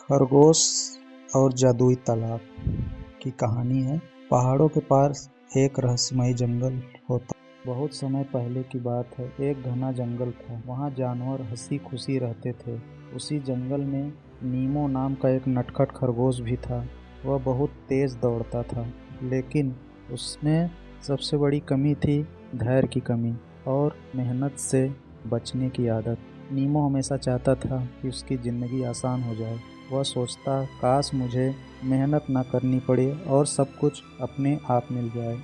खरगोश और जादुई तालाब की कहानी है। पहाड़ों के पास एक रहस्यमयी जंगल होता। बहुत समय पहले की बात है। एक घना जंगल था। वहाँ जानवर हंसी खुशी रहते थे। उसी जंगल में नीमो नाम का एक नटखट खरगोश भी था। वह बहुत तेज दौड़ता था, लेकिन उसमें सबसे बड़ी कमी थी धैर्य की कमी और मेहनत से बचने की आदत। नीमो हमेशा चाहता था कि उसकी ज़िंदगी आसान हो जाए। वह सोचता, काश मुझे मेहनत ना करनी पड़े और सब कुछ अपने आप मिल जाए।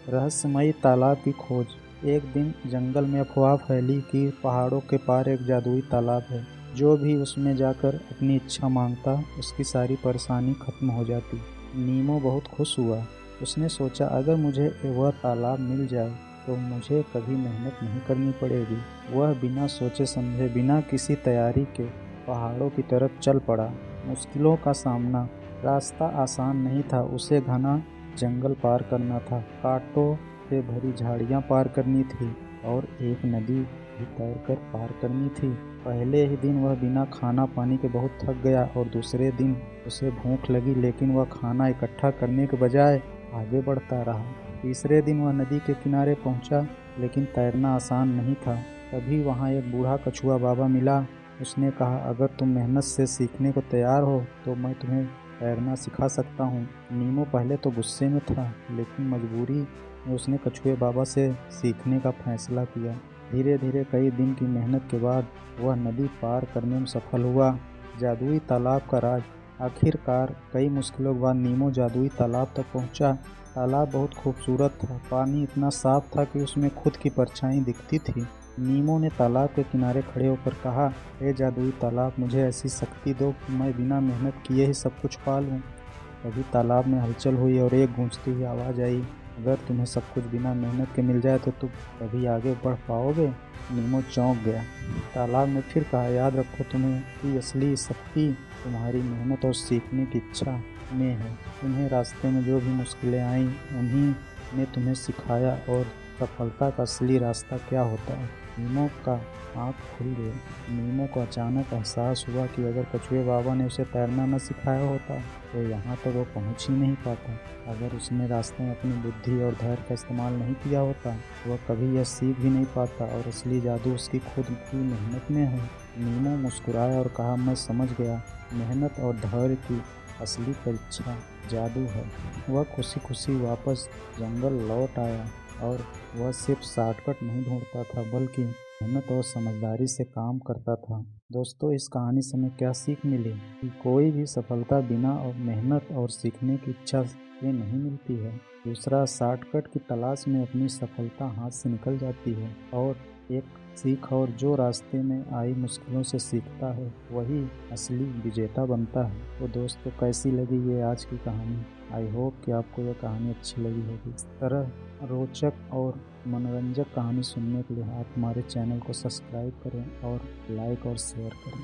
रहस्यमयी तालाब की खोज। एक दिन जंगल में अफवाह फैली कि पहाड़ों के पार एक जादुई तालाब है। जो भी उसमें जाकर अपनी इच्छा मांगता, उसकी सारी परेशानी खत्म हो जाती। नीमो बहुत खुश हुआ। उसने सोचा, अगर मुझे वह तालाब मिल जाए तो मुझे कभी मेहनत नहीं करनी पड़ेगी। वह बिना सोचे समझे, बिना किसी तैयारी के पहाड़ों की तरफ चल पड़ा। मुश्किलों का सामना। रास्ता आसान नहीं था। उसे घना जंगल पार करना था, कांटों से भरी झाड़ियां पार करनी थी और एक नदी भी तैरकर पार करनी थी। पहले ही दिन वह बिना खाना पानी के बहुत थक गया और दूसरे दिन उसे भूख लगी, लेकिन वह खाना इकट्ठा करने के बजाय आगे बढ़ता रहा। तीसरे दिन वह नदी के किनारे पहुंचा, लेकिन तैरना आसान नहीं था। तभी वहां एक बूढ़ा कछुआ बाबा मिला। उसने कहा, अगर तुम मेहनत से सीखने को तैयार हो तो मैं तुम्हें तैरना सिखा सकता हूँ। नीमो पहले तो गुस्से में था, लेकिन मजबूरी में उसने कछुए बाबा से सीखने का फैसला किया। धीरे धीरे कई दिन की मेहनत के बाद वह नदी पार करने में सफल हुआ। जादुई तालाब का राज। आखिरकार कई मुश्किलों के बाद नीमो जादुई तालाब तक पहुंचा। तालाब बहुत खूबसूरत था। पानी इतना साफ था कि उसमें खुद की परछाई दिखती थी। नीमो ने तालाब के किनारे खड़े होकर कहा, हे जादुई तालाब, मुझे ऐसी शक्ति दो कि मैं बिना मेहनत किए ही सब कुछ पा लूं। तभी तालाब में हलचल हुई और एक गूंजती हुई आवाज़ आई, अगर तुम्हें सब कुछ बिना मेहनत के मिल जाए तो तुम कभी आगे बढ़ पाओगे? नीमो चौंक गया। तालाब ने फिर कहा, याद रखो, तुम्हें की असली शक्ति तुम्हारी मेहनत और सीखने की इच्छा में है। तुम्हें रास्ते में जो भी मुश्किलें आईं, उन्हीं ने तुम्हें सिखाया और सफलता का असली रास्ता क्या होता है। नीमो का आँख खुल गई। नीमो को अचानक एहसास हुआ कि अगर कछुए बाबा ने उसे तैरना न सिखाया होता तो यहाँ तक वो पहुँच ही नहीं पाता। अगर उसने रास्ते में अपनी बुद्धि और धैर्य का इस्तेमाल नहीं किया होता तो वह कभी यह सीख भी नहीं पाता और असली जादू उसकी खुद की मेहनत में है। नीमो मुस्कुराया और कहा, मैं समझ गया, मेहनत और धैर्य की असली परीक्षा जादू है। वह खुशी खुशी वापस जंगल लौट आया और वह सिर्फ शॉर्टकट नहीं ढूंढता था, बल्कि मेहनत और समझदारी से काम करता था। दोस्तों, इस कहानी से हमें क्या सीख मिली कि कोई भी सफलता बिना और मेहनत और सीखने की इच्छा से नहीं मिलती है। दूसरा, शॉर्टकट की तलाश में अपनी सफलता हाथ से निकल जाती है। और एक सीख, और जो रास्ते में आई मुश्किलों से सीखता है वही असली विजेता बनता है। तो दोस्तों, कैसी लगी ये आज की कहानी? आई होप कि आपको यह कहानी अच्छी लगी होगी। इस तरह रोचक और मनोरंजक कहानी सुनने के लिए आप हमारे चैनल को सब्सक्राइब करें और लाइक और शेयर करें।